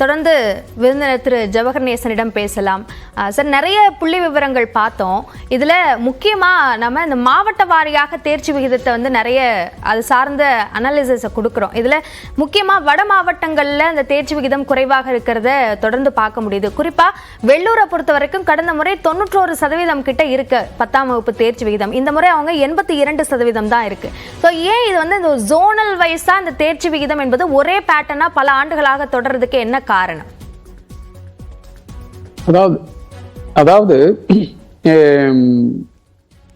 தொடர்ந்து விருந்தினர் திரு ஜவஹர் நேசனிடம் பேசலாம். சார், நிறைய புள்ளி விவரங்கள் பார்த்தோம். இதில் முக்கியமாக நம்ம இந்த மாவட்ட வாரியாக தேர்ச்சி விகிதத்தை நிறைய அது சார்ந்த அனாலிசிஸை கொடுக்குறோம். இதில் முக்கியமாக வட மாவட்டங்களில் இந்த தேர்ச்சி விகிதம் குறைவாக இருக்கிறத தொடர்ந்து பார்க்க முடியுது. குறிப்பாக வெள்ளூரை பொறுத்த வரைக்கும் கடந்த முறை 91% கிட்ட இருக்கு 10ஆம் வகுப்பு தேர்ச்சி விகிதம். இந்த முறை அவங்க 82% தான் இருக்கு. ஸோ ஏன் இது இந்த ஜோனல் வைஸாக இந்த தேர்ச்சி விகிதம் என்பது ஒரே பேட்டர்னாக பல ஆண்டுகளாக தொடர்றதுக்கு என்ன காரணம்? அதாவது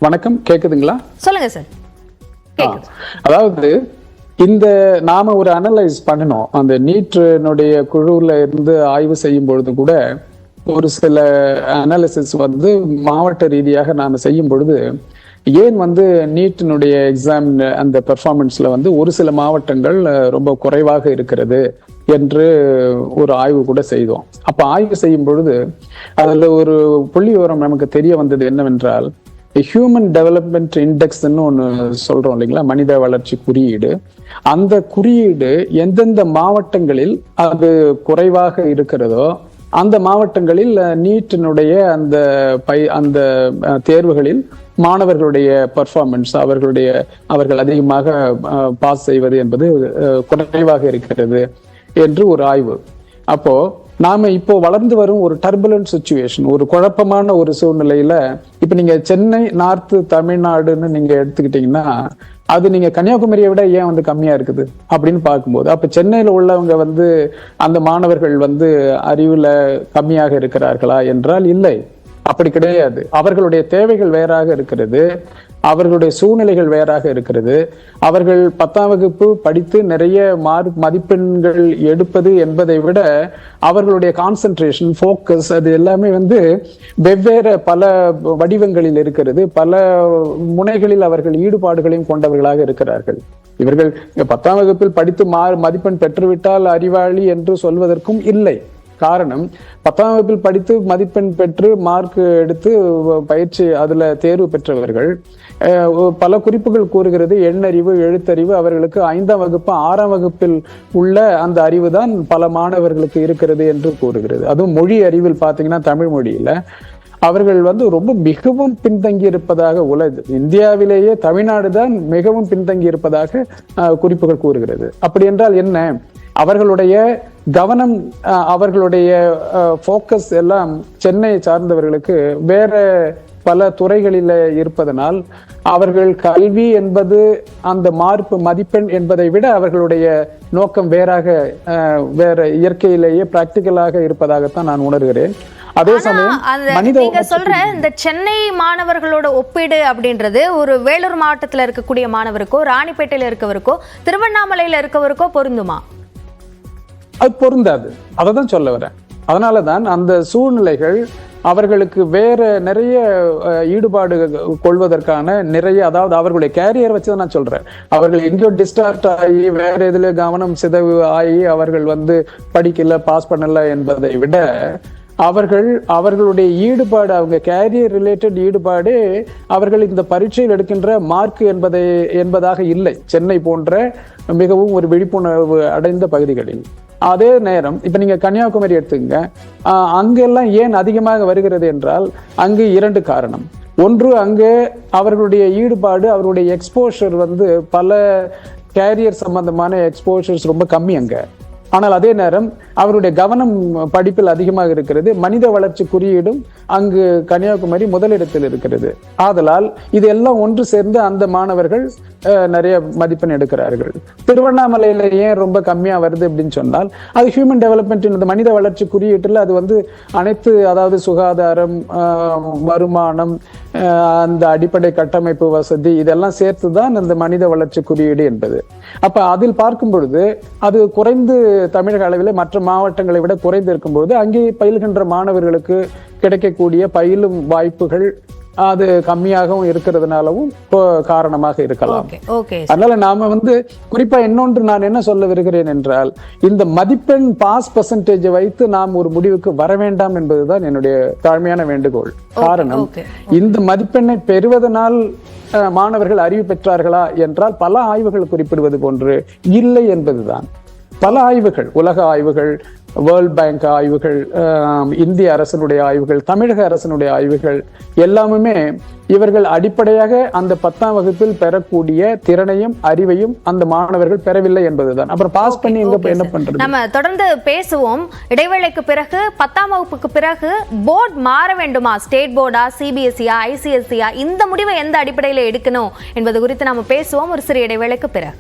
வணக்கம், கேக்குதுங்களா? சொல்லுங்க சார். அதாவது இந்த நாம ஒரு அனலைஸ் பண்ணணும். அந்த நீட்டினுடைய குழுல இருந்து ஆய்வு செய்யும் பொழுது கூட ஒரு சில அனாலிசிஸ் மாவட்ட ரீதியாக நாம செய்யும் பொழுது ஏன் நீட்டினுடைய எக்ஸாம் அந்த பெர்ஃபார்மன்ஸ்ல ஒரு சில மாவட்டங்கள் ரொம்ப குறைவாக இருக்கிறது என்று ஒரு ஆய்வு கூட செய்தோம். அப்ப ஆய்வு செய்யும் பொழுது அதுல ஒரு புள்ளி விவரம் நமக்கு தெரிய வந்தது என்னவென்றால், ஹியூமன் டெவலப்மெண்ட் இண்டெக்ஸ்ன்னு ஒண்ணு சொல்றோம் இல்லைங்களா, மனித வளர்ச்சி குறியீடு. அந்த குறியீடு எந்தெந்த மாவட்டங்களில் அது குறைவாக இருக்கிறதோ அந்த மாவட்டங்களில் நீட்டினுடைய அந்த தேர்வுகளில் மாணவர்களுடைய பெர்ஃபார்மன்ஸ் அவர்கள் அதிகமாக பாஸ் செய்வது என்பது குறைவாக இருக்கிறது என்று ஒரு ஆய்வு. அப்போ நாம இப்போ வளர்ந்து வரும் ஒரு டர்புலன்ட் சிச்சுவேஷன், ஒரு குழப்பமான ஒரு சூழ்நிலையில இப்ப நீங்க சென்னை நார்த் தமிழ்நாடுன்னு நீங்க எடுத்துக்கிட்டீங்கன்னா அது நீங்க கன்னியாகுமரியை விட ஏன் கம்மியா இருக்குது அப்படின்னு பார்க்கும்போது, அப்ப சென்னையில உள்ளவங்க அந்த மாணவர்கள் அறிவுல கம்மியாக இருக்கிறார்களா என்றால் இல்லை, அப்படி கிடையாது. அவர்களுடைய தேவைகள் வேறாக இருக்கிறது, அவர்களுடைய சூழ்நிலைகள் வேறாக இருக்கிறது. அவர்கள் 10ஆம் வகுப்பு படித்து நிறைய மதிப்பெண்கள் எடுப்பது என்பதை விட அவர்களுடைய கான்சென்ட்ரேஷன், ஃபோக்கஸ் அது எல்லாமே வெவ்வேறு பல வடிவங்களில் இருக்கிறது. பல முனைகளில் அவர்கள் ஈடுபாடுகளையும் கொண்டவர்களாக இருக்கிறார்கள். இவர்கள் 10ஆம் வகுப்பில் படித்து மதிப்பெண் பெற்றுவிட்டால் அறிவாளி என்று சொல்வதற்கும் இல்லை. காரணம், 10ஆம் வகுப்பில் படித்து மதிப்பெண் பெற்று மார்க் எடுத்து பயிற்சி அதுல தேர்வு பெற்றவர்கள் பல குறிப்புகள் கூறுகிறது, எண்ணறிவு எழுத்தறிவு அவர்களுக்கு 5ஆம் வகுப்பு 6ஆம் வகுப்பில் உள்ள அந்த அறிவு தான் பல மாணவர்களுக்கு இருக்கிறது என்று கூறுகிறது. அதுவும் மொழி அறிவில் பாத்தீங்கன்னா தமிழ் மொழியில அவர்கள் ரொம்ப மிகவும் பின்தங்கி இருப்பதாக இந்தியாவிலேயே தமிழ்நாடு தான் மிகவும் பின்தங்கி இருப்பதாக குறிப்புகள் கூறுகிறது. அப்படி என்றால் என்ன, அவர்களுடைய கவனம், அவர்களுடைய ஃபோக்கஸ் எல்லாம் சென்னை சார்ந்தவர்களுக்கு வேற பல துறைகளில் இருப்பதனால் அவர்கள் கல்வி என்பது அந்த மதிப்பெண் என்பதை விட அவர்களுடைய நோக்கம் வேற இயற்கையிலேயே பிராக்டிக்கலாக இருப்பதாகத்தான் நான் உணர்கிறேன். அதே சமயம் நீங்க சொல்ற இந்த சென்னை மாணவர்களோட ஒப்பீடு அப்படின்றது ஒரு வேலூர் மாவட்டத்தில் இருக்கக்கூடிய மாணவருக்கோ, ராணிப்பேட்டையில இருக்கவருக்கோ, திருவண்ணாமலையில இருக்கவருக்கோ பொருந்துமா? அது பொருந்தாது. அதை தான் சொல்ல வரேன். அதனாலதான் அந்த சூழ்நிலைகள் அவர்களுக்கு வேற நிறைய ஈடுபாடு கொள்வதற்கான நிறைய, அதாவது அவர்களுடைய கேரியர் வச்சுதான் நான் சொல்றேன். அவர்கள் எங்கேயோ டிஸ்டார்ட் ஆகி வேற எதுல கவனம் சிதைவு ஆகி அவர்கள் படிக்கல, பாஸ் பண்ணல என்பதை விட அவர்களுடைய ஈடுபாடு, அவங்க கேரியர் ரிலேட்டட் ஈடுபாடு அவர்கள் இந்த பரீட்சையில் எடுக்கின்ற மார்க் என்பதாக இல்லை. சென்னை போன்ற மிகவும் ஒரு விழிப்புணர்வு அடைந்த பகுதிகளில். அதே நேரம் இப்ப நீங்க கன்னியாகுமரி எடுத்துங்க, அங்கெல்லாம் ஏன் அதிகமாக வருகிறது என்றால் அங்கு 2 காரணம். ஒன்று, அங்கே அவர்களுடைய ஈடுபாடு, அவருடைய எக்ஸ்போஷர் பல கேரியர் சம்பந்தமான எக்ஸ்போஷர்ஸ் ரொம்ப கம்மி அங்க. ஆனால் அதே நேரம் அவருடைய கவனம் படிப்பில் அதிகமாக இருக்கிறது. மனித வளர்ச்சி குறியீடும் அங்கு கன்னியாகுமரி முதலிடத்தில் இருக்கிறது. ஆதலால் இது எல்லாம் ஒன்று சேர்ந்து அந்த மாணவர்கள் நிறைய மதிப்பெண் எடுக்கிறார்கள். திருவண்ணாமலையில ஏன் ரொம்ப கம்மியா வருது அப்படின்னு சொன்னால், அது ஹியூமன் டெவலப்மெண்ட், இந்த மனித வளர்ச்சி குறியீட்டுல அது அனைத்து, அதாவது சுகாதாரம், வருமானம், அந்த அடிப்படை கட்டமைப்பு வசதி இதெல்லாம் சேர்த்துதான் அந்த மனித வளர்ச்சி குறியீடு என்பது. அப்ப அதில் பார்க்கும் பொழுது அது குறைந்து, தமிழக அளவில் மற்ற மாவட்டங்களை விட குறைந்து இருக்கும்போது அங்கே பயில்கின்ற மாணவர்களுக்கு கிடைக்கக்கூடிய பயிலும் வாய்ப்புகள் அது கம்மியாகவும் இருக்கிறதுனாலவும் காரணமாக இருக்கலாம். அதனால நாம குறிப்பா இன்னொன்று நான் என்ன சொல்ல வருகிறேன் என்றால், இந்த மதிப்பெண் பாஸ் பெர்சன்டேஜ் வைத்து நாம் ஒரு முடிவுக்கு வர வேண்டாம் என்பதுதான் என்னுடைய தாழ்மையான வேண்டுகோள். காரணம், இந்த மதிப்பெண்ணை பெறுவதனால் மாணவர்கள் அறிவு பெற்றார்களா என்றால் பல ஆய்வுகள் குறிப்பிடுவது போன்று இல்லை என்பதுதான். பல ஆய்வுகள், உலக ஆய்வுகள், வேர்ல்ட் பேங்க் ஆய்வுகள், இந்திய அரசனுடைய ஆய்வுகள், தமிழக அரசனுடைய ஆய்வுகள் எல்லாமே இவர்கள் அடிப்படையாக அந்த 10ஆம் வகுப்பில் பெறக்கூடிய திறனையும் அறிவையும் அந்த மாணவர்கள் பெறவில்லை என்பதுதான். அப்புறம் பாஸ் பண்ணி என்ன பண்றது? நம்ம தொடர்ந்து பேசுவோம். இடைவேளைக்கு பிறகு 10ஆம் வகுப்புக்கு பிறகு போர்டு மாற வேண்டுமா? ஸ்டேட் போர்டா, சிபிஎஸ்இயா, ஐசிஎஸ்இயா, இந்த முடிவை எந்த அடிப்படையில் எடுக்கணும் என்பது குறித்து நாம பேசுவோம் ஒரு சிறிய இடைவேளைக்கு பிறகு.